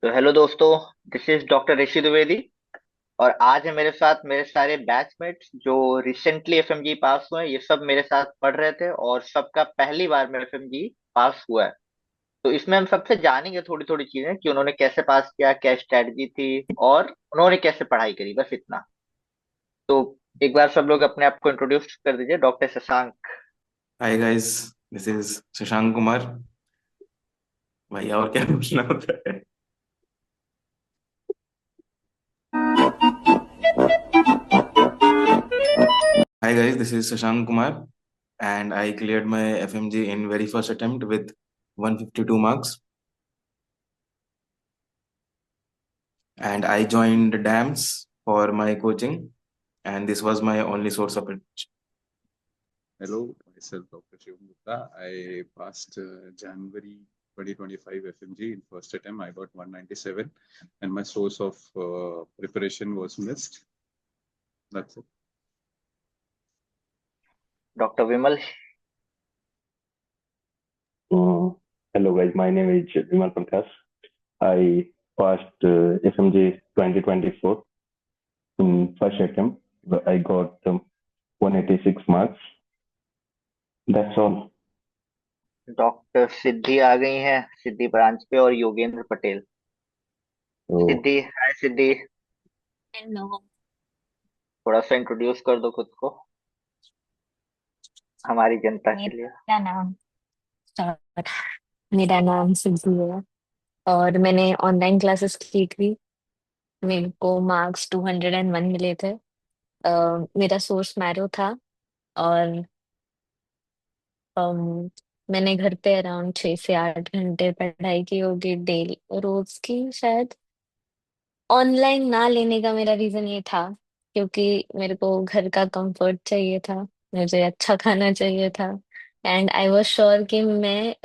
तो हेलो दोस्तों। This is doctor ऋषि द्विवेदी। और आज है मेरे साथ मेरे सारे बैचमेट्स जो रिसेंटली एफएमजी पास हुए हैं। ये सब मेरे साथ पढ़ रहे थे और सबका पहली बार में एफएमजी पास हुआ है। तो इसमें हम सबसे जानेंगे थोड़ी थोड़ी चीजें कि उन्होंने कैसे पास किया, क्या स्ट्रेटजी थी और उन्होंने कैसे पढ़ाई करी, बस इतना। तो एक बार सब लोग अपने आप को इंट्रोड्यूस कर दीजिए। Doctor Shashank. Hi guys, this is Shashank Kumar. भैया और क्या पूछना होता है? Hi guys, this is Shashank Kumar and I cleared my FMG in very first attempt with 152 marks, and I joined DAMS for my coaching, and this was my only source of it. Hello, myself Dr. Shivam Gupta. I passed January 2025 FMG in first attempt. I got 197, and my source of preparation was missed. That's it. Doctor Vimal. Uh, Hello guys, my name is Vimal Prakash. I passed SMG 2024 in first attempt. I got 186 marks. That's all. Doctor सिद्धि आ गई हैं, सिद्धि branch पे, और Yogendra Patel. So सिद्धि, हाय सिद्धि। Hello. थोड़ा सा introduce कर दो खुद को हमारी जनता के लिए। मेरा नाम मेरा नाम सिद्धू है और मैंने ऑनलाइन क्लासेस की थी। मेरे को मार्क्स 201 मिले थे। मेरा सोर्स मैरो था और अम, मैंने घर पे अराउंड 6 से 8 घंटे पढ़ाई की होगी डेली रोज की शायद। ऑनलाइन ना लेने का मेरा रीजन ये था क्योंकि मेरे को घर का कंफर्ट चाहिए था, मुझे अच्छा खाना चाहिए था। एंड आई वाज श्योर कि मैं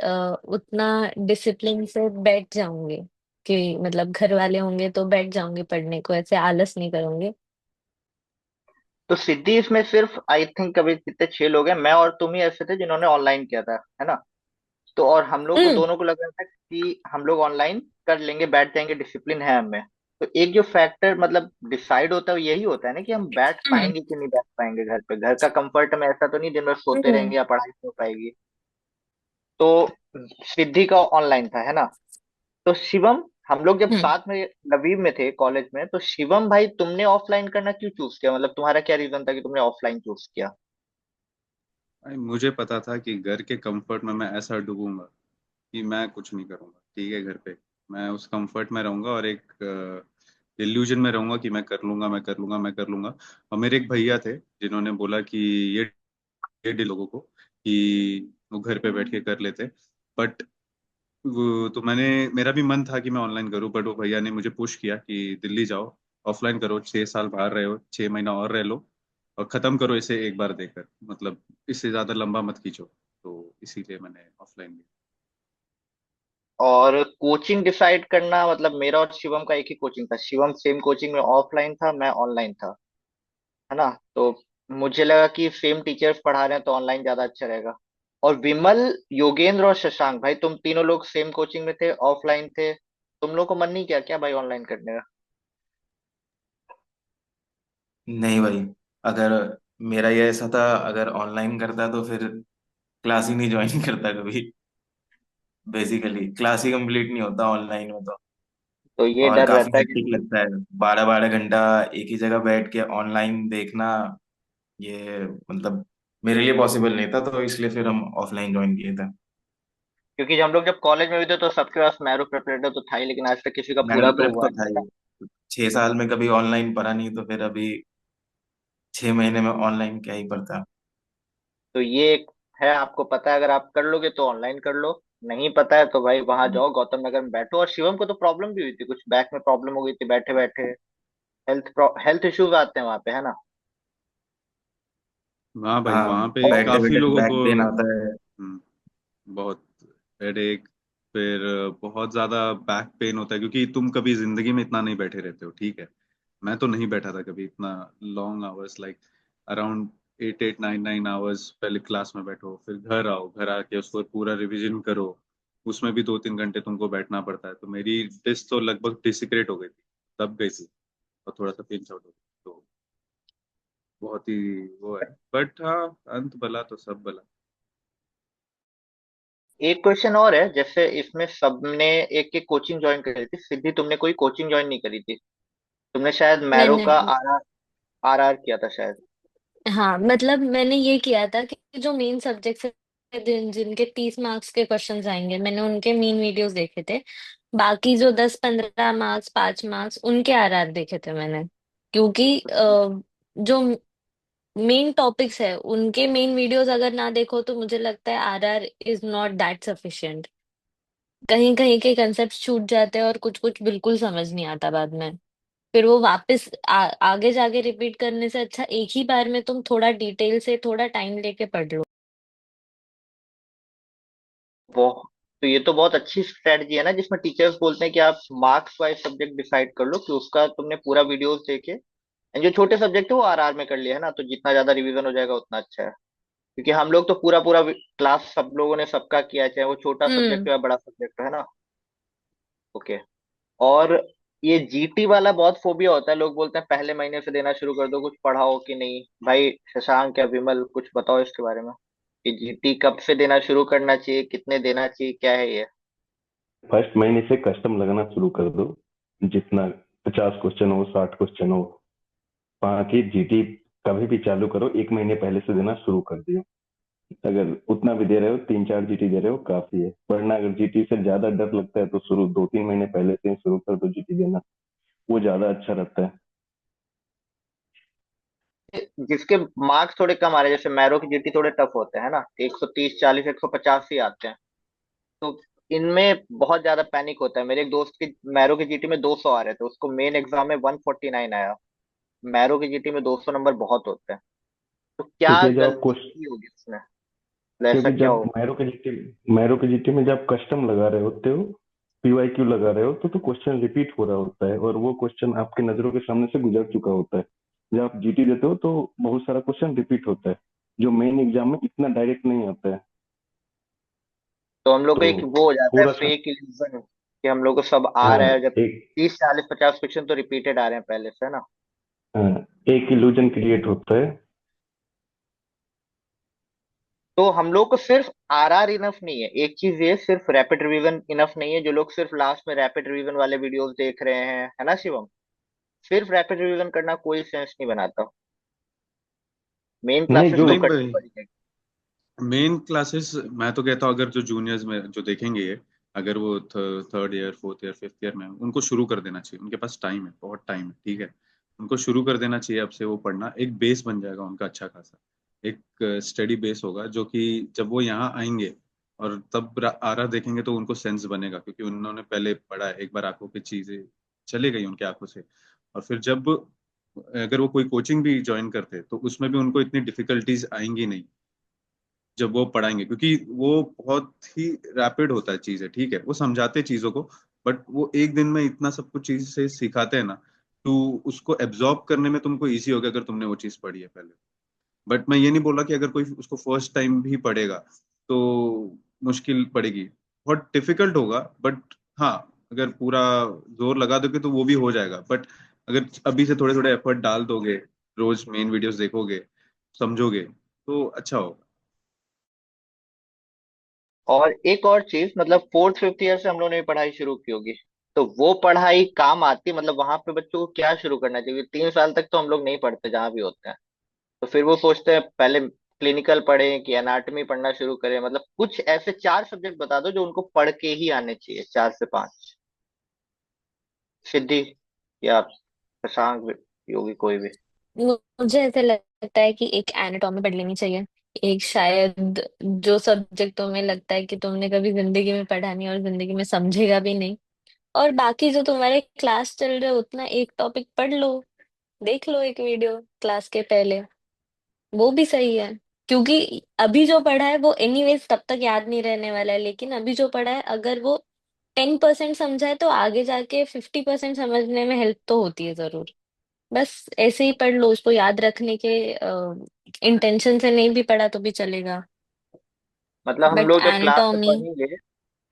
उतना डिसिप्लिन से बैठ जाऊंगी कि मतलब घर वाले होंगे तो बैठ जाऊंगी पढ़ने को, ऐसे आलस नहीं करूंगी। तो सिद्धि, इसमें सिर्फ आई थिंक अभी कितने 6 लोग हैं, मैं और तुम ही ऐसे थे जिन्होंने ऑनलाइन किया था, है ना? तो और हम लोग को हम्म। दोनों को लग रहा था कि हम लोग ऑनलाइन कर लेंगे, बैठ जाएंगे, डिसिप्लिन है हमें। तो एक जो फैक्टर मतलब डिसाइड होता है वो यही होता है ना कि हम बैठ हम्म। पाएंगे कि नहीं बैठ पाएंगे घर पे। घर का कंफर्ट में ऐसा तो नहीं दिन भर सोते हम्म। रहेंगे या पढ़ाई नहीं हो पाएगी। तो सिद्धि का ऑनलाइन था, है ना? तो शिवम, हम लोग जब हम्म। साथ में लवीव में थे कॉलेज में, तो शिवम भाई तुमने ऑफलाइन करना क्यों चूज किया? मतलब तुम्हारा क्या रीजन था कि तुमने ऑफलाइन चूज किया? भाई मुझे पता था कि घर के कंफर्ट में मैं ऐसा डूबूंगा कि मैं कुछ नहीं करूंगा। ठीक है, घर पे मैं उस कंफर्ट में रहूंगा और एक इल्यूजन में रहूंगा कि मैं कर लूंगा, मैं कर लूंगा, मैं कर लूंगा। और मेरे एक भैया थे जिन्होंने बोला कि ये डी लोगों को कि वो घर पे बैठ के कर लेते। बट वो तो मेरा भी मन था कि मैं ऑनलाइन करूं, बट वो भैया ने मुझे पुश किया कि दिल्ली जाओ, ऑफलाइन करो, 6 साल बाहर रहे हो, 6 महीना और रह लो और खत्म करो इसे एक बार देकर। मतलब इससे ज्यादा लंबा मत खींचो। तो इसीलिए मैंने ऑफलाइन लिया। और कोचिंग डिसाइड करना, मतलब मेरा और शिवम का एक ही कोचिंग था। शिवम सेम कोचिंग में ऑफलाइन था, मैं ऑनलाइन था, है ना? तो मुझे लगा कि सेम टीचर्स पढ़ा रहे हैं तो ऑनलाइन ज्यादा अच्छा रहेगा। और विमल, योगेंद्र और शशांक भाई, तुम तीनों लोग सेम कोचिंग में थे, ऑफलाइन थे। तुम लोग को मन नहीं किया क्या भाई ऑनलाइन करने का? नहीं भाई, अगर मेरा ये ऐसा था, अगर ऑनलाइन करता तो फिर क्लास ही नहीं ज्वाइन करता कभी। बेसिकली क्लास ही कंप्लीट नहीं होता ऑनलाइन में तो। तो ये और डर काफी रहता है हेक्टिक कि लगता है, 12 12 घंटा एक ही जगह बैठ के ऑनलाइन देखना। ये मतलब मेरे लिए पॉसिबल नहीं था, तो इसलिए फिर हम ऑफलाइन ज्वाइन किए थे। क्योंकि हम लोग जब कॉलेज में भी थे तो सबके पास मैरो प्रेपरेटर तो था ही, लेकिन आज तक किसी का पूरा मैनुअल तो प्रेप हुआ तो था नहीं था। ही। 6 साल में कभी ऑनलाइन पढ़ा नहीं, तो फिर अभी 6 महीने में ऑनलाइन क्या ही पढ़ता। तो ये एक है, आपको पता है अगर आप कर लोगे तो ऑनलाइन कर लो। नहीं पता है तो भाई वहां जाओ, गौतम नगर में बैठो। और शिवम को तो प्रॉब्लम भी हुई थी, कुछ बैक में प्रॉब्लम हो गई थी बैठे बैठे। हेल्थ इश्यूज आते हैं वहां पे, है ना? हाँ भाई, हाँ, वहाँ पे और बैठते काफी बैठे लोगों बैक को पेन आता है। बहुत हेडेक, फिर बहुत ज्यादा बैक पेन होता है क्योंकि तुम कभी जिंदगी में इतना नहीं बैठे रहते हो। ठीक है, मैं तो नहीं बैठा था कभी इतना long hours, like around 8 8 9 9 hours. पहले क्लास में बैठो, फिर घर आओ, घर आके उसको पूरा रिवीजन करो, उसमें भी 2-3 घंटे तुमको बैठना पड़ता है। तो मेरी डिस्क तो लगभग डिसिक्रेट हो गई थी, दब गई थी, और थोड़ा सा पिंच आउट हो गई। तो बहुत ही वो है, बट हाँ, अंत भला तो सब भला। एक क्वेश्चन और है, जैसे इसमें सबने एक एक कोचिंग ज्वाइन करी थी, सिद्धि तुमने कोई कोचिंग ज्वाइन नहीं करी थी। तुमने शायद मैरो मैंने का आर आर किया था शायद। हाँ मतलब मैंने ये किया था कि जो मेन सब्जेक्ट्स है जिनके 30 मार्क्स के क्वेश्चंस आएंगे, मैंने उनके मेन वीडियोस देखे थे। बाकी जो 10-15 मार्क्स, 5 मार्क्स, उनके आरआर देखे थे मैंने। क्योंकि जो मेन टॉपिक्स है उनके मेन वीडियोस अगर ना देखो तो मुझे लगता है RR is not that sufficient. कहीं कहीं के कंसेप्ट छूट जाते हैं और कुछ कुछ बिल्कुल समझ नहीं आता बाद में। फिर वो वापस आगे जाके रिपीट करने से अच्छा एक ही बार में तुम थोड़ा डिटेल से थोड़ा टाइम लेके पढ़ लो। वो तो ये तो बहुत अच्छी स्ट्रेटजी है ना, जिसमें टीचर्स बोलते हैं कि आप मार्क्स वाइज सब्जेक्ट डिसाइड कर लो, कि उसका तुमने पूरा वीडियोस देखे। एंड जो छोटे सब्जेक्ट है वो आर आर में कर लिया है ना, तो जितना ज्यादा रिवीजन हो जाएगा उतना अच्छा है। क्योंकि हम लोग तो पूरा पूरा क्लास सब लोगों ने सबका किया है, चाहे वो छोटा सब्जेक्ट हम्म। हो या बड़ा सब्जेक्ट है ना। ओके। और ये जीटी वाला बहुत फोबिया होता है, लोग बोलते हैं पहले महीने से देना शुरू कर दो, कुछ पढ़ाओ कि नहीं भाई। शशांक या विमल कुछ बताओ इसके बारे में, कि जीटी कब से देना शुरू करना चाहिए, कितने देना चाहिए, क्या है ये। फर्स्ट महीने से कस्टम लगाना शुरू कर दो। जितना 50 क्वेश्चन हो, 60 क्वेश्चन हो, बाकी जीटी कभी भी चालू करो, 1 महीने पहले से देना शुरू कर दियो। अगर उतना भी दे रहे हो, 3-4 जीटी दे रहे हो, काफी है। वरना अगर जीटी से ज्यादा डर लगता है तो शुरू 2-3 महीने पहले से ही शुरू कर दो जीटी देना, वो ज्यादा अच्छा रहता है। जिसके मार्क्स थोड़े कम आ रहे हैं, जैसे मैरो की जीटी थोड़े टफ होते हैं ना, 130, 40, 150 ही आते हैं। तो इनमें बहुत ज्यादा पैनिक होता है। मेरे एक दोस्त की मैरो की जीटी में 200 आ रहे थे, उसको मेन एग्जाम में 149 आया। मैरो की जीटी में 200 नंबर बहुत होते हैं। तो क्या क्योंकि जब गलती क्वेश्चन की होगी उसने, मतलब ऐसा क्योंकि क्या जब हो। मैरो के जीटी में जब कस्टम लगा रहे होते हो, पीवाईक्यू लगा रहे हो, तो क्वेश्चन रिपीट हो रहा होता है, और वो क्वेश्चन आपकी नजरों के सामने से गुजर चुका होता है। जब आप जीटी देते हो तो बहुत सारा क्वेश्चन रिपीट होता है, जो मेन एग्जाम में इतना डायरेक्ट नहीं आता है। तो हम लोग को तो एक वो हो जाता है थोड़ा सा, फेक इल्यूजन, कि हम लोग को सब आ हाँ, रहा है, जब एक 30, 40, 50 क्वेश्चन तो रिपीटेड आ रहे हैं पहले से, है ना। हाँ, एक इल्यूजन क्रिएट होता है। तो हम लोग को सिर्फ आर आर इनफ नहीं है, एक चीज ये सिर्फ रैपिड रिवीजन इनफ नहीं है। जो लोग सिर्फ लास्ट में रैपिड रिवीजन वाले वीडियोस देख रहे हैं, है ना शिवम, सिर्फ रैपिड रिवीजन करना कोई सेंस नहीं बनाता। मेन नहीं, क्लासेस जो तो नहीं करनी भाई, पड़ेगी। मेन क्लासेस मैं तो कहता हूँ, अगर जो जूनियर्स में जो देखेंगे ये, अगर वो third year, fourth year, fifth year में हैं, उनको शुरू कर देना चाहिए। उनके पास टाइम है, बहुत टाइम है, ठीक है। उनको शुरू कर देना चाहिए अब से। वो पढ़ना एक बेस बन जाएगा उनका अच्छा खासा, एक स्टडी बेस होगा, जो कि जब वो यहाँ आएंगे और तब आरा देखेंगे तो उनको सेंस बनेगा, क्योंकि उन्होंने पहले पढ़ा है एक बार, आंखों पे चीजें चले गई उनके आंखों से। और फिर जब अगर वो कोई कोचिंग भी ज्वाइन करते तो उसमें भी उनको इतनी डिफिकल्टीज आएंगी नहीं जब वो पढ़ाएंगे, क्योंकि वो बहुत ही रैपिड होता है चीजें, ठीक है। वो समझाते हैं चीजों को, बट वो एक दिन में इतना सब कुछ चीज से सिखाते हैं ना, तो उसको एब्जॉर्ब करने में तुमको इजी होगा अगर तुमने वो चीज पढ़ी है पहले। बट मैं ये नहीं बोल रहा कि अगर कोई उसको फर्स्ट टाइम भी पढ़ेगा तो मुश्किल पड़ेगी, बहुत डिफिकल्ट होगा। बट हाँ, अगर पूरा जोर लगा दोगे तो वो भी हो जाएगा। बट अगर अभी से थोड़े थोड़े एफर्ट डाल दोगे, रोज मेन वीडियोस देखोगे, समझोगे, तो अच्छा होगा। और एक और चीज, मतलब फोर्थ फिफ्थ ईयर से हम लोगों ने पढ़ाई शुरू की होगी, तो वो पढ़ाई काम आती, मतलब वहां पे बच्चों को क्या शुरू करना चाहिए। 3 साल तक तो हम लोग नहीं पढ़ते जहां भी होते हैं। तो फिर वो सोचते हैं पहले क्लिनिकल पढ़ें कि एनाटॉमी पढ़ना शुरू करें। मतलब कुछ ऐसे 4 सब्जेक्ट बता दो जो उनको पढ़ के ही आने चाहिए, 4 से 5। सिद्धि या शशांक, योगी, कोई भी। मुझे ऐसे लगता है कि एक एनाटॉमी पढ़ लेनी चाहिए। एक शायद जो सब्जेक्ट तुम्हें लगता है कि तुमने कभी जिंदगी में पढ़ा नहीं और जिंदगी में समझेगा भी नहीं। और बाकी जो तुम्हारे क्लास चल रहे उतना एक टॉपिक पढ़ लो, देख लो एक वीडियो क्लास के पहले, वो भी सही है। क्योंकि अभी जो पढ़ा है वो एनीवेज तब तक याद नहीं रहने वाला है, लेकिन अभी जो पढ़ा है अगर वो 10% समझा है तो आगे जाके 50% समझने में हेल्प तो होती है जरूर। बस ऐसे ही पढ़ लो, उसको याद रखने के इंटेंशन से नहीं भी पढ़ा तो भी चलेगा। मतलब हम बट लोग जब क्लास में एनाटॉमी। पढ़ेंगे,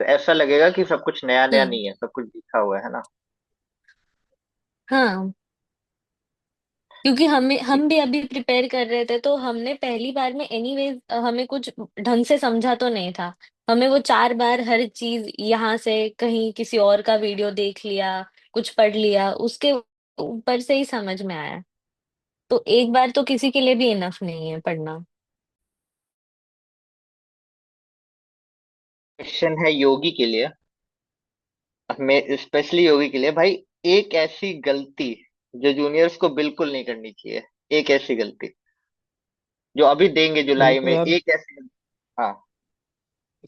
तो ऐसा लगेगा कि सब कुछ नया नया हम्म। नहीं है, सब कुछ दिखा हुआ है ना। हाँ, क्योंकि हम भी अभी प्रिपेयर कर रहे थे, तो हमने पहली बार में एनीवेज हमें कुछ ढंग से समझा तो नहीं था। हमें वो 4 बार हर चीज यहाँ से कहीं किसी और का वीडियो देख लिया, कुछ पढ़ लिया, उसके ऊपर से ही समझ में आया। तो एक बार तो किसी के लिए भी इनफ नहीं है पढ़ना। क्वेश्चन है योगी के लिए, मैं स्पेशली योगी के लिए भाई। एक ऐसी गलती जो जूनियर्स को बिल्कुल नहीं करनी चाहिए, एक ऐसी गलती जो अभी देंगे जुलाई उनको में, यार एक ऐसी गलती। हाँ।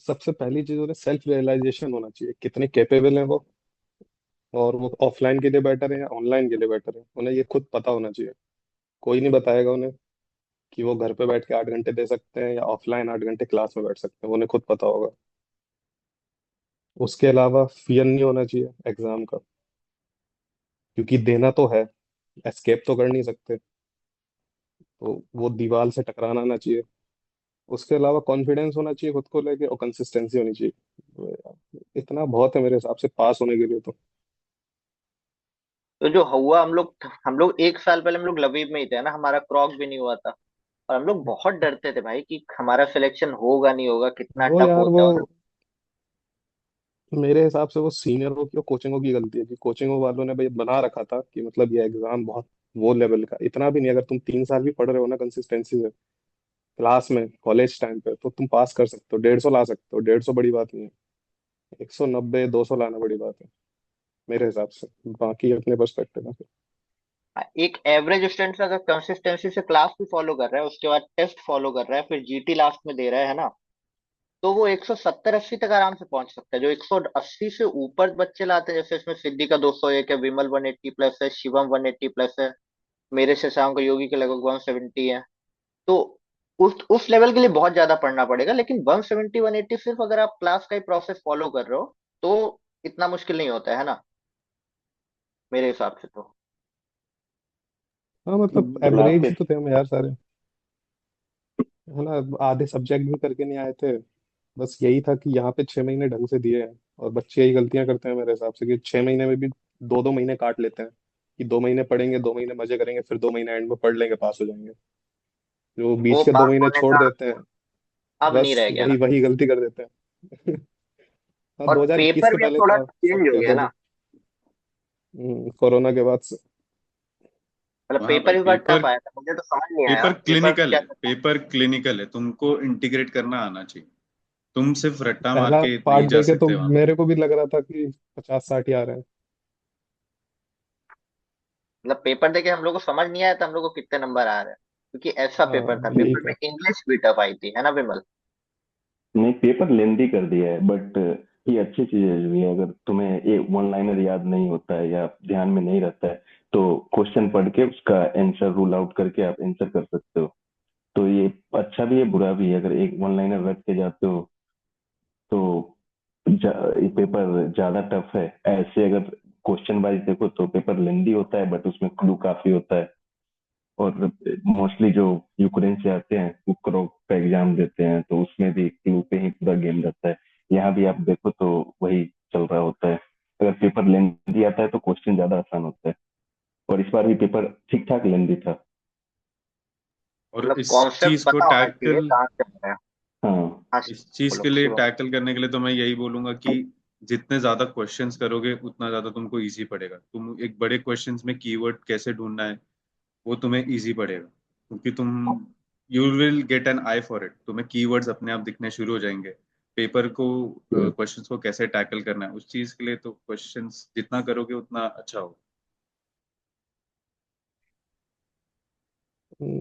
सबसे पहली चीज उन्हें सेल्फ रियलाइजेशन होना चाहिए कितने कैपेबल हैं वो, और वो ऑफलाइन के लिए बेटर है या ऑनलाइन के लिए बेटर है, उन्हें ये खुद पता होना चाहिए। कोई नहीं बताएगा उन्हें कि वो घर पे बैठ के 8 घंटे दे सकते हैं या ऑफलाइन 8 घंटे क्लास में बैठ सकते हैं, उन्हें खुद पता होगा। उसके अलावा फियर नहीं होना चाहिए एग्जाम का, क्योंकि देना तो है, एस्केप तो कर नहीं सकते। तो वो दीवार से टकराना ना चाहिए। उसके अलावा कॉन्फिडेंस होना चाहिए खुद को लेके, और कंसिस्टेंसी होनी चाहिए। तो इतना बहुत है मेरे हिसाब से पास होने के लिए तो। तो जो हुआ, हम लोग 1 साल पहले हम लोग लवीब में ही थे ना, हमारा क्रॉक भी नहीं हुआ था। और हम लोग बहुत डरते थे भाई कि हमारा सिलेक्शन होगा नहीं होगा, कितना वो टफ यार होता वो है। और मेरे हिसाब से वो सीनियरों की और कोचिंगों की गलती है कि कोचिंगों वालों ने भाई बना रखा था कि मतलब ये एग्जाम बहुत वो लेवल का, इतना भी नहीं। अगर तुम 3 साल भी पढ़ रहे हो ना कंसिस्टेंसी से क्लास में कॉलेज टाइम पे, तो तुम पास कर सकते हो, 150 ला सकते हो, 150 बड़ी बात नहीं है। 190 200 लाना बड़ी बात है मेरे हिसाब से। बाकी अपने पर्सपेक्टिव में। एक एवरेज स्टूडेंट अगर कंसिस्टेंसी से क्लास भी फॉलो कर रहा है, उसके बाद टेस्ट फॉलो कर रहा है, फिर जीटी लास्ट में दे रहा है ना, तो वो 170-80 तक आराम से पहुंच सकता है। जो 180 से ऊपर बच्चे लाते हैं, जैसे इसमें सिद्धि का 201 है, विमल 180 प्लस है, शिवम 180 प्लस है, मेरे शशांक योगी के लगभग 170 है। तो उस लेवल के लिए बहुत ज्यादा पढ़ना पड़ेगा, लेकिन 170 180 सिर्फ अगर आप क्लास का ही प्रोसेस फॉलो कर रहे हो तो इतना मुश्किल नहीं होता है ना, मेरे हिसाब से तो। हाँ मतलब क्लास एवरेज के ही तो थे हम यार सारे, है ना। आधे सब्जेक्ट भी करके नहीं आए थे। बस यही था कि यहाँ पे 6 महीने ढंग से दिए हैं, और बच्चे यही गलतियां करते हैं मेरे हिसाब से कि 6 महीने में भी 2 2 महीने काट लेते हैं कि 2 महीने पढ़ेंगे, 2 महीने मजे करेंगे, फिर 2 महीने एंड में पढ़ लेंगे, पास हो जाएंगे। जो बीच वो के दो पास महीने होने छोड़ का देते हैं, अब नहीं बस रह गया वही ना। वही गलती कर देते हैं। हाँ, और 2021 पेपर के भी अब पहले थोड़ा था चेंज सब हो गया कहते थे। ना। कोरोना के बाद से। मतलब हाँ भाई, पेपर भी बहुत पेपर टफ आया था, मुझे तो समझ नहीं आया पेपर पेपर क्लिनिकल क्या है, था। पेपर क्लिनिकल है, तुमको इंटीग्रेट करना आना चाहिए। तुम सिर्फ रट्टा मार पहला के नहीं पार्ट जा देखे तो सकते वहां पे। मेरे को भी लग रहा था कि 50 60 ही आ रहे हैं। मतलब पेपर देके हम लोग को समझ नहीं आया था हम लोग को कितने नंबर आ रहे हैं, क्योंकि ऐसा हाँ पेपर था। यही पेपर में था। इंग्लिश भी टफ आई थी, है ना विमल। नहीं, पेपर लेंदी कर दिया है, बट ये अच्छी चीज है जो ये, अगर तुम्हें एक वन लाइनर याद नहीं होता है या ध्यान में नहीं रहता है, तो क्वेश्चन पढ़ के उसका आंसर रूल आउट करके आप आंसर कर सकते हो। तो ये अच्छा भी है बुरा भी है। अगर एक वन लाइनर रट के जाते हो तो ये पेपर ज्यादा टफ है। ऐसे अगर क्वेश्चन वाइज देखो तो पेपर लेंदी होता है, बट उसमें क्लू काफी होता है। और मोस्टली जो यूक्रेन से आते हैं वो क्रॉक का एग्जाम देते हैं, तो उसमें भी क्लू पे ही पूरा गेम रहता है। यहाँ भी आप देखो तो वही चल रहा होता है। अगर पेपर लेंदी आता है तो क्वेश्चन ज्यादा आसान होता है। और इस बार भी पेपर ठीक ठाक लेंदी था। और मतलब इस कॉन्सेप्ट चीज को पता होना चाहिए टैकल कहाँ से आ रहा है। हाँ। हाँ इस चीज बोलो के लिए शिवम। टैकल करने के लिए तो मैं यही बोलूंगा कि जितने ज्यादा क्वेश्चंस करोगे उतना ज्यादा तुमको इजी पड़ेगा। तुम एक बड़े क्वेश्चंस में कीवर्ड कैसे ढूंढना है वो तुम्हें इजी पड़ेगा, क्योंकि तुम you will get an I for it. तुम्हें कीवर्ड्स अपने आप दिखने शुरू हो जाएंगे। पेपर को क्वेश्चंस को कैसे टैकल करना है उस चीज के लिए तो क्वेश्चंस जितना करोगे उतना अच्छा होगा।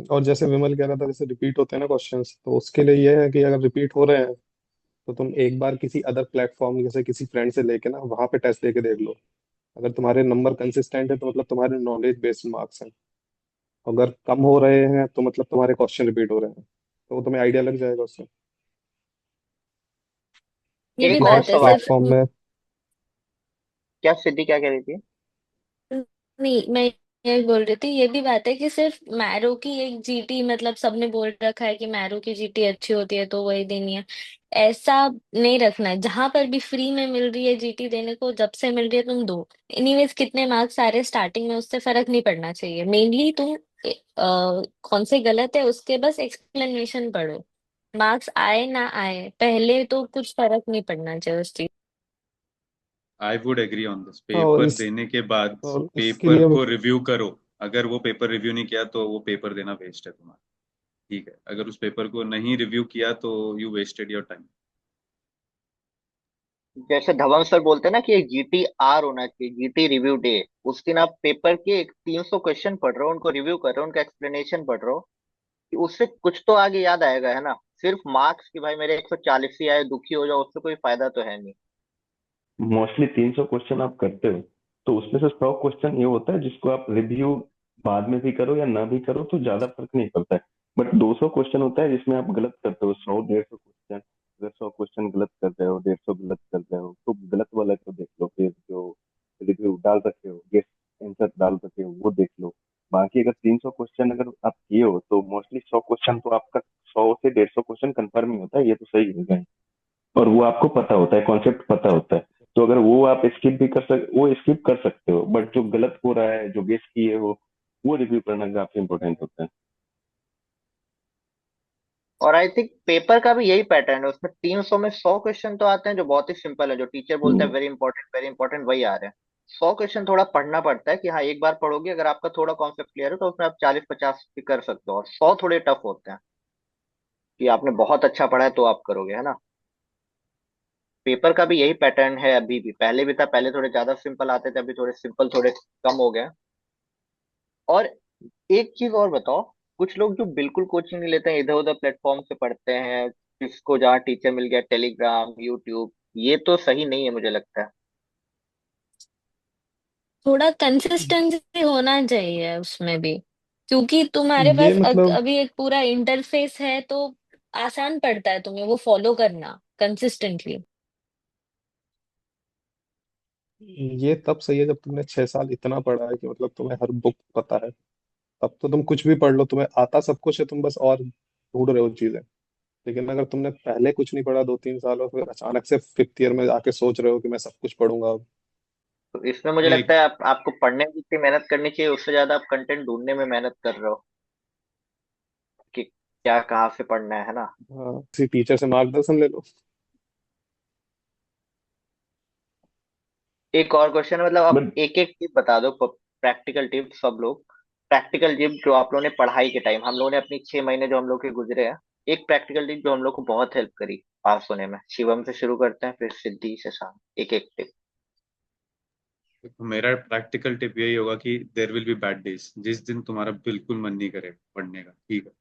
और जैसे विमल कह रहा था, जैसे रिपीट होते हैं ना क्वेश्चंस, तो उसके लिए ये है कि अगर रिपीट हो रहे हैं तो तुम एक बार किसी अदर प्लेटफॉर्म जैसे किसी फ्रेंड से लेके ना वहां पे टेस्ट देके देख लो। अगर तुम्हारे नंबर कंसिस्टेंट है तो मतलब तुम्हारे नॉलेज बेस्ड मार्क्स हैं। अगर कम हो रहे हैं तो मतलब तुम्हारे क्वेश्चन रिपीट हो रहे हैं, तो वो तुम्हें आइडिया लग जाएगा उससे। ये भी एक और हर बात है सवाल सिर्फ। है। प्लेटफॉर्म में। क्या सिद्धि क्या कह रही थी। नहीं, मैं यही बोल रही थी, ये भी बात है कि सिर्फ मैरो की एक जीटी, मतलब सबने बोल रखा है कि मैरो की जीटी अच्छी होती है तो वही देनी है, ऐसा नहीं रखना है। जहां पर भी फ्री में मिल रही है जीटी देने को, जब से मिल रही है तुम दो। एनीवेज कितने मार्क्स आ रहे हैं स्टार्टिंग में, उससे फर्क नहीं पड़ना चाहिए। मेनली तुम कौन से गलत है उसके बस एक्सप्लेनेशन पढ़ो। मार्क्स आए ना आए पहले तो कुछ फर्क नहीं पड़ना चाहिए उस चीज। I would agree on this. और पेपर देने के बाद और इसके पेपर लिए को रिव्यू करो। अगर वो पेपर रिव्यू नहीं किया तो वो पेपर देना वेस्ट है तुम्हारा। ठीक है, अगर उस पेपर को नहीं रिव्यू किया तो यू वेस्टेड योर टाइम। जैसे धवन सर बोलते हैं ना कि एक जीटी आर होना चाहिए, जीटी रिव्यू डे। उस दिन आप पेपर के एक 300 क्वेश्चन पढ़ रहे हो, उनको रिव्यू कर रहे हो, उनका एक्सप्लेनेशन पढ़ रहे हो, कि उससे कुछ तो आगे याद आएगा, है ना। सिर्फ मार्क्स की भाई मेरे 140 ही आए दुखी हो जाओ, उससे कोई फायदा तो है नहीं। मोस्टली 300 क्वेश्चन आप करते हो, तो उसमें से 100 क्वेश्चन ये होता है जिसको आप रिव्यू बाद में भी करो या ना भी करो तो ज्यादा फर्क नहीं पड़ता है। बट 200 क्वेश्चन होता है जिसमें आप गलत करते हो, 100 150 क्वेश्चन। अगर 100 क्वेश्चन गलत कर रहे हो, 150 गलत कर रहे हो, तो गलत वाला को देख लो, फिर जो रिव्यू डाल रखे हो, गेस आंसर डाल रखे हो, वो देख लो। बाकी अगर 300 क्वेश्चन अगर आप किए हो तो मोस्टली 100 क्वेश्चन तो आपका, 100 से 150 क्वेश्चन कंफर्म ही होता है, ये तो सही है। और वो आपको पता होता है, कॉन्सेप्ट पता होता है। तो अगर वो आप स्किप भी वो स्किप कर सकते हो, बट जो गलत हो रहा है, जो गेस किए हो, वो रिव्यू करना काफी इंपॉर्टेंट होता है। और आई थिंक पेपर का भी यही पैटर्न है, उसमें 300 में 100 क्वेश्चन तो आते हैं जो बहुत ही सिंपल है, जो टीचर बोलते हैं हम्म, वेरी इंपॉर्टेंट वही आ रहे हैं। 100 क्वेश्चन थोड़ा पढ़ना पड़ता है कि हाँ एक बार पढ़ोगे, अगर आपका थोड़ा कॉन्सेप्ट क्लियर है तो उसमें आप 40 50 भी कर सकते हो, और 100 थोड़े टफ होते हैं कि आपने बहुत अच्छा पढ़ा है तो आप करोगे, है ना। पेपर का भी यही पैटर्न है, अभी भी, पहले भी था, पहले थोड़े ज्यादा सिंपल आते थे, अभी थोड़े सिंपल थोड़े कम हो गए। और एक चीज और बताओ, कुछ लोग जो बिल्कुल कोचिंग नहीं लेते हैं, इधर उधर प्लेटफॉर्म से पढ़ते हैं, जिसको जहाँ टीचर मिल गया, टेलीग्राम, यूट्यूब, ये तो सही नहीं है मुझे लगता है। थोड़ा कंसिस्टेंसी होना चाहिए उसमें भी, क्योंकि तुम्हारे ये पास मतलब अभी एक पूरा इंटरफेस है तो आसान पड़ता है तुम्हें वो फॉलो करना कंसिस्टेंटली। ये तब सही है जब तुमने 6 साल इतना पढ़ा है कि मतलब तुम्हें हर बुक पता है। तब तो तुम कुछ भी पढ़ लो, तुम्हें आता सब कुछ है, तुम बस और ढूंढ रहे हो चीजें। लेकिन अगर तुमने पहले कुछ नहीं पढ़ा 2 3 साल, और फिर अचानक से 5th ईयर में आके सोच रहे हो कि मैं सब कुछ पढ़ूंगा अब। तो इसमें मुझे लगता एक है आपको पढ़ने में जितनी मेहनत करनी चाहिए उससे ज्यादा आप कंटेंट ढूंढने में मेहनत कर रहे हो, कि क्या कहाँ से पढ़ना है ना। हाँ, किसी टीचर से मार्गदर्शन ले लो। एक और क्वेश्चन, मतलब आप बट एक एक टिप बता दो, प्रैक्टिकल टिप, सब लोग प्रैक्टिकल टिप जो आप लोगों ने पढ़ाई के टाइम, हम लोगों ने अपनी 6 महीने जो हम लोग के गुजरे हैं, एक प्रैक्टिकल टिप जो हम लोग को बहुत हेल्प करी पास होने में। शिवम से शुरू करते हैं, फिर सिद्धि से शाम, एक एक टिप। मेरा प्रैक्टिकल टिप यही होगा कि there will be bad days, जिस दिन तुम्हारा बिल्कुल मन नहीं करे पढ़ने का, ठीक है,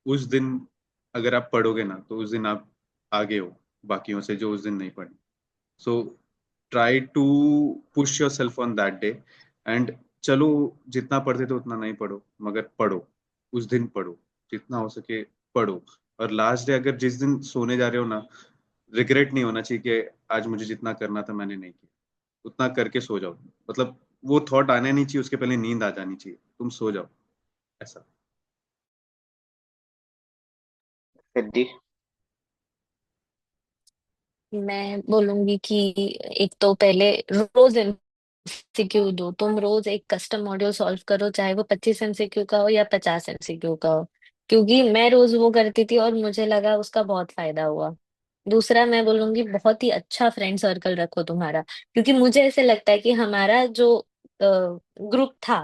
उस दिन अगर आप पढ़ोगे ना तो उस दिन आप आगे हो बाकियों से जो उस दिन नहीं पढ़े। So try to push yourself on that day. And चलो, जितना पढ़ते थे उतना नहीं पढ़ो, मगर पढ़ो, उस दिन पढ़ो, जितना हो सके पढ़ो। और लास्ट डे अगर जिस दिन सोने जा रहे हो ना, रिग्रेट नहीं होना चाहिए कि आज मुझे जितना करना था मैंने नहीं किया। उतना करके सो जाओ। मतलब वो थॉट आने नहीं चाहिए, उसके पहले नींद आ जानी चाहिए, तुम सो जाओ ऐसा। सिद्धि। मैं बोलूंगी कि एक तो पहले रोज एमसीक्यू दो, तुम रोज एक कस्टम मॉड्यूल सॉल्व करो, चाहे वो 25 एमसीक्यू का हो या 50 एमसीक्यू का हो। क्योंकि मैं रोज वो करती थी और मुझे लगा उसका बहुत फायदा हुआ। दूसरा मैं बोलूंगी बहुत ही अच्छा फ्रेंड सर्कल रखो तुम्हारा, क्योंकि मुझे ऐसे लगता है कि हमारा जो ग्रुप था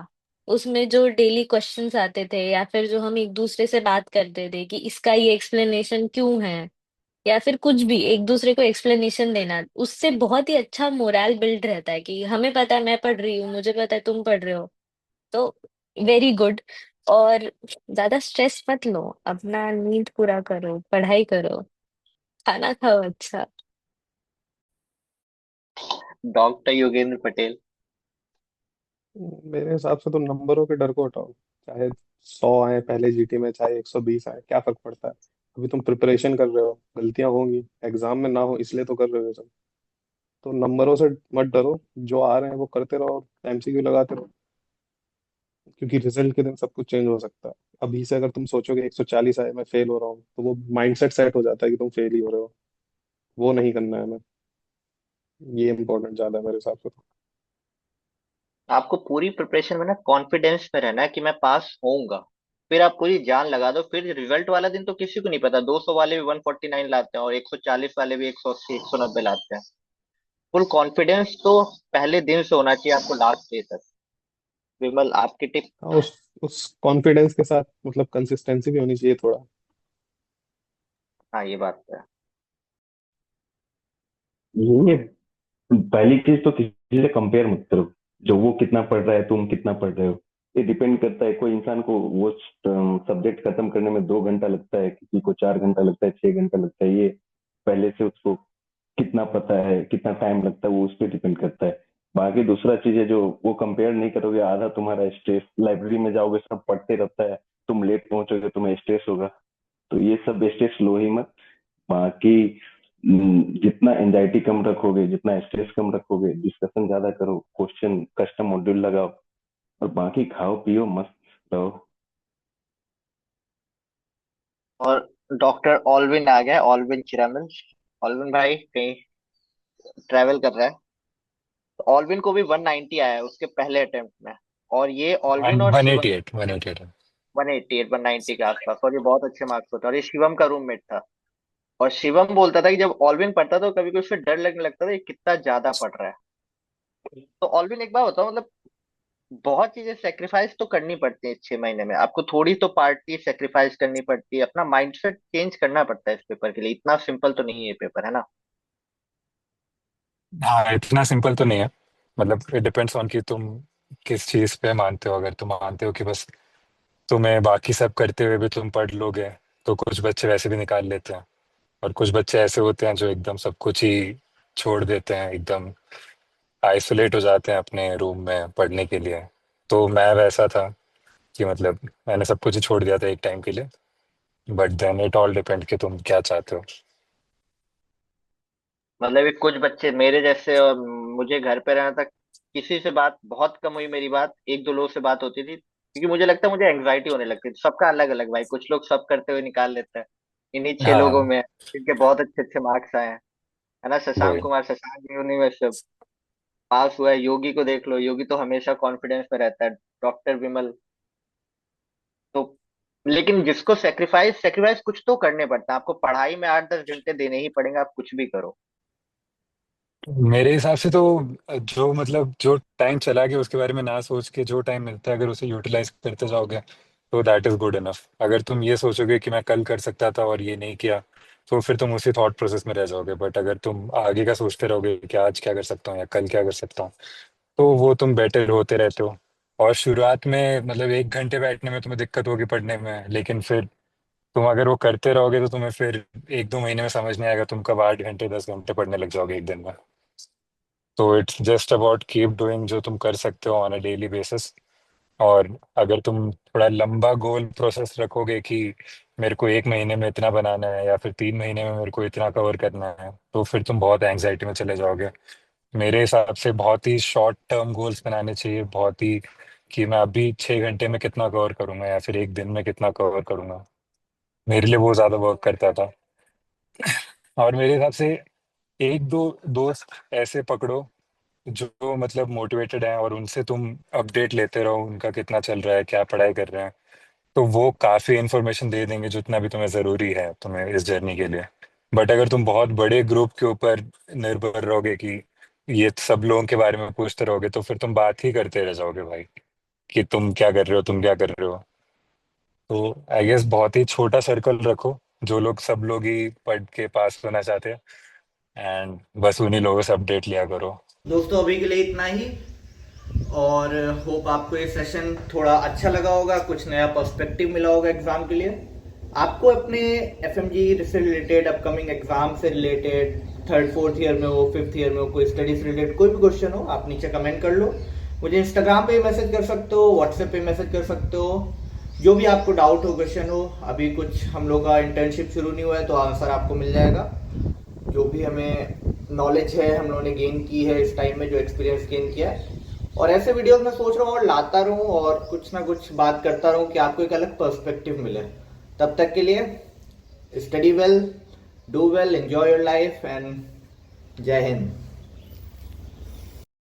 उसमें जो डेली क्वेश्चंस आते थे या फिर जो हम एक दूसरे से बात करते थे कि इसका ये एक्सप्लेनेशन क्यों है, या फिर कुछ भी एक दूसरे को एक्सप्लेनेशन देना, उससे बहुत ही अच्छा मोरल बिल्ड रहता है कि हमें पता है मैं पढ़ रही हूँ, मुझे पता है तुम पढ़ रहे हो। तो वेरी गुड। और ज्यादा स्ट्रेस मत लो, अपना नींद पूरा करो, पढ़ाई करो, खाना खाओ अच्छा। डॉक्टर योगेंद्र पटेल। मेरे हिसाब से तो नंबरों के डर को हटाओ। चाहे 100 आए पहले जीटी में, चाहे 120 आए, क्या फर्क पड़ता है। अभी तुम प्रिपरेशन कर रहे हो, गलतियां होंगी, एग्जाम में ना हो इसलिए तो कर रहे हो ये सब। तो नंबरों से मत डरो, जो आ रहे हैं वो करते रहो, एमसीक्यू लगाते रहो। क्योंकि रिजल्ट के दिन सब कुछ चेंज हो सकता है। अभी से अगर तुम सोचोगे 140 आए मैं फेल हो रहा हूँ, तो वो माइंडसेट सेट हो जाता है कि तुम फेल ही हो रहे हो। वो नहीं करना है हमें। ये इम्पोर्टेंट ज्यादा है मेरे हिसाब से तो। आपको पूरी प्रिपरेशन में ना कॉन्फिडेंस में रहना है कि मैं पास होऊंगा। फिर आप पूरी जान लगा दो, फिर रिजल्ट वाला दिन तो किसी को नहीं पता, 200 वाले भी 149 लाते हैं और 140 वाले भी 180 190 लाते हैं। फुल कॉन्फिडेंस तो पहले दिन से होना चाहिए आपको लास्ट डे तक। विमल, आपकी टिप। हाँ, उस कॉन्फिडेंस के साथ मतलब कंसिस्टेंसी भी होनी चाहिए थोड़ा। हाँ, ये बात तो है। ये पहली चीज तो किसी से कंपेयर मत करो। जो वो कितना पढ़ रहा है तुम कितना पढ़ रहे हो, ये डिपेंड करता है। कोई इंसान को वो सब्जेक्ट खत्म करने में 2 घंटा लगता है, किसी को 4 घंटा लगता है, 6 घंटा लगता है। ये पहले से उसको कितना पता है, कितना टाइम लगता है, वो उस पर डिपेंड करता है। बाकी दूसरा चीज है जो वो कंपेयर नहीं करोगे, आधा तुम्हारा स्ट्रेस, लाइब्रेरी में जाओगे सब पढ़ते रहता है, तुम लेट पहुंचोगे तुम्हें स्ट्रेस होगा। तो ये सब स्ट्रेस लो ही मत। बाकी जितना एंजाइटी कम रखोगे, जितना स्ट्रेस कम रखोगे, डिस्कशन ज्यादा करो, क्वेश्चन कस्टम मॉड्यूल लगाओ, और बाकी खाओ पियो मस्त रहो। और डॉक्टर ऑलविन आ गया, ऑलविन चिरामन। ऑलविन भाई कहीं ट्रैवल कर रहा है। तो ऑलविन को भी 190 आया है उसके पहले अटेम्प्ट में। और ये ऑलविन और वन शिवम एटी एट 188 है। 188 190 के आसपास, और ये बहुत अच्छे मार्क्स होते हैं, और ये शिवम का रूममेट था। और शिवम बोलता था कि जब ऑलविन पढ़ता था तो कभी कभी उसे डर लगने लगता था ये कितना ज्यादा पढ़ रहा है। तो ऑलविन, एक बार बताओ, मतलब बहुत चीजें सेक्रीफाइस तो करनी पड़ती है इस 6 महीने में। आपको थोड़ी तो पार्टी सेक्रीफाइस करनी पड़ती है, अपना माइंडसेट चेंज करना पड़ता है इस पेपर के लिए। इतना सिंपल तो नहीं है ये पेपर, है ना। हाँ, इतना सिंपल तो नहीं है। मतलब इट डिपेंड्स ऑन कि तुम किस चीज़ पे मानते हो। अगर तुम मानते हो कि बस तुम्हें बाकी सब करते हुए भी तुम पढ़ लोगे, तो कुछ बच्चे वैसे भी निकाल लेते हैं। और कुछ बच्चे ऐसे होते हैं जो एकदम सब कुछ ही छोड़ देते हैं, एकदम आइसोलेट हो जाते हैं अपने रूम में पढ़ने के लिए। तो मैं वैसा था कि मतलब मैंने सब कुछ ही छोड़ दिया था एक टाइम के लिए। But then it all depend कि तुम क्या चाहते हो। मतलब ये कुछ बच्चे मेरे जैसे, और मुझे घर पे रहना था, किसी से बात बहुत कम हुई मेरी। बात एक दो लोगों से बात होती थी, क्योंकि मुझे लगता है मुझे एंग्जाइटी होने लगती थी। सबका अलग अलग भाई, कुछ लोग सब करते हुए निकाल लेते हैं। इन्हीं 6 लोगों हाँ, में जिनके बहुत अच्छे अच्छे मार्क्स आए हैं, है ना। शशांक वही। कुमार, शशांक भी उन्हीं में से पास हुआ है। योगी को देख लो, योगी तो हमेशा कॉन्फिडेंस में रहता है। डॉक्टर विमल तो, लेकिन जिसको सेक्रीफाइस सेक्रीफाइस कुछ तो करने पड़ता है। आपको पढ़ाई में 8-10 घंटे देने ही पड़ेंगे, आप कुछ भी करो। मेरे हिसाब से तो जो मतलब जो टाइम चला गया उसके बारे में ना सोच के जो टाइम मिलता है अगर उसे यूटिलाइज करते जाओगे तो दैट इज गुड इनफ। अगर तुम ये सोचोगे कि मैं कल कर सकता था और ये नहीं किया, तो फिर तुम उसी थॉट प्रोसेस में रह जाओगे। बट अगर तुम आगे का सोचते रहोगे कि आज क्या कर सकता हूँ या कल क्या कर सकता हूँ, तो वो तुम बेटर होते रहते हो। और शुरुआत में मतलब 1 घंटे बैठने में तुम्हें दिक्कत होगी पढ़ने में, लेकिन फिर तुम अगर वो करते रहोगे तो तुम्हें फिर 1-2 महीने में समझ नहीं आएगा, तुम कब 8 घंटे 10 घंटे पढ़ने लग जाओगे एक दिन में। तो it's just about keep doing जो तुम कर सकते हो ऑन अ डेली बेसिस। और अगर तुम थोड़ा लंबा गोल प्रोसेस रखोगे कि मेरे को 1 महीने में इतना बनाना है या फिर 3 महीने में मेरे को इतना कवर करना है, तो फिर तुम बहुत एंग्जाइटी में चले जाओगे। मेरे हिसाब से बहुत ही शॉर्ट टर्म गोल्स बनाने चाहिए, बहुत ही कि मैं अभी 6 घंटे में कितना कवर करूंगा या फिर एक दिन में कितना कवर करूंगा। मेरे लिए वो ज़्यादा वर्क करता था। और मेरे हिसाब से एक दो दोस्त ऐसे पकड़ो जो मतलब मोटिवेटेड हैं और उनसे तुम अपडेट लेते रहो उनका कितना चल रहा है, क्या पढ़ाई कर रहे हैं। तो वो काफ़ी इन्फॉर्मेशन दे देंगे जितना भी तुम्हें ज़रूरी है तुम्हें इस जर्नी के लिए। बट अगर तुम बहुत बड़े ग्रुप के ऊपर निर्भर रहोगे कि ये सब लोगों के बारे में पूछते रहोगे, तो फिर तुम बात ही करते रह जाओगे भाई कि तुम क्या कर रहे हो, तुम क्या कर रहे हो। तो आई गेस बहुत ही छोटा सर्कल रखो, जो लोग सब लोग ही पढ़ के पास होना चाहते हैं, एंड बस उन्हीं लोगों से अपडेट लिया करो। दोस्तों, अभी के लिए इतना ही। और होप आपको ये सेशन थोड़ा अच्छा लगा होगा, कुछ नया पर्सपेक्टिव मिला होगा एग्जाम के लिए। आपको अपने एफएमजी से रिलेटेड, अपकमिंग एग्जाम से रिलेटेड, थर्ड फोर्थ ईयर में हो, फिफ्थ ईयर में हो, कोई स्टडी से रिलेटेड कोई भी क्वेश्चन हो, आप नीचे कमेंट कर लो। मुझे इंस्टाग्राम पे मैसेज कर सकते हो, व्हाट्सएप पे मैसेज कर सकते हो। जो भी आपको डाउट हो, क्वेश्चन हो। अभी कुछ हम लोग का इंटर्नशिप शुरू नहीं हुआ है, तो आंसर आपको मिल जाएगा। जो भी हमें नॉलेज है हम लोगों ने गेन की है इस टाइम में, जो एक्सपीरियंस गेन किया है, और ऐसे वीडियोस मैं सोच रहा हूँ और लाता रहूँ और कुछ ना कुछ बात करता रहूँ कि आपको एक अलग पर्सपेक्टिव मिले। तब तक के लिए study well, do well, enjoy your life and जय हिंद।